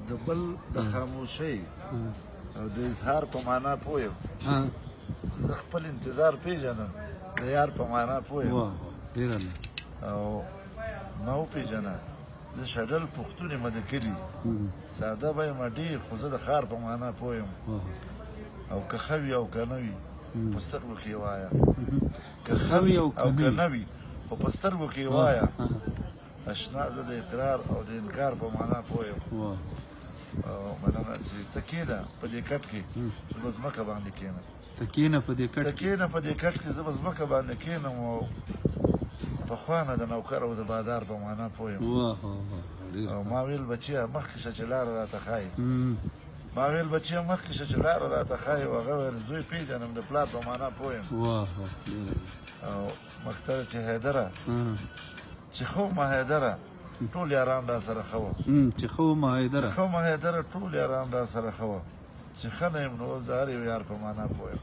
د بل د خاموشۍ او د اظهار په معنا پوه یم زه خپل انتظار پیژنم د یار په معنا پوه یم او ما وپېژنه زه شډل پښتون یم د کلي ساده به یم ډېر خو زه د ښار په معنا پوه یم او که ښه وي او که نه وي په سترګو کې یې وایه که ښه وي او که نه وي خو په سترګو کې یې وایه اشنا زه د اقرار او د انکار په معنا پوه یم او مننه چې ته کښېنه په دې کټ کې زه به ځمکه باندې کښېنم ته کښېنه په دې کټ کې زه به ځمکه باندې کښېنم او پخوا نه د نوکر او د بادار په معنا پوه یم او ما ویل بچیه مخکې شه چې لاره راته ښایي ما ویل بچیه مخکې شه چې لاره راته ښایي او هغه ویل زوی پېژنم د پلار په معنا پوه یم او مختره چې حیدره چې خو ما حیدره ټول یاران را سره ښه وه چې خو ما حیدره ټول یاران را سره ښه وه چې ښه نه یم نو اوس د هر یو یار په معنا پوه یم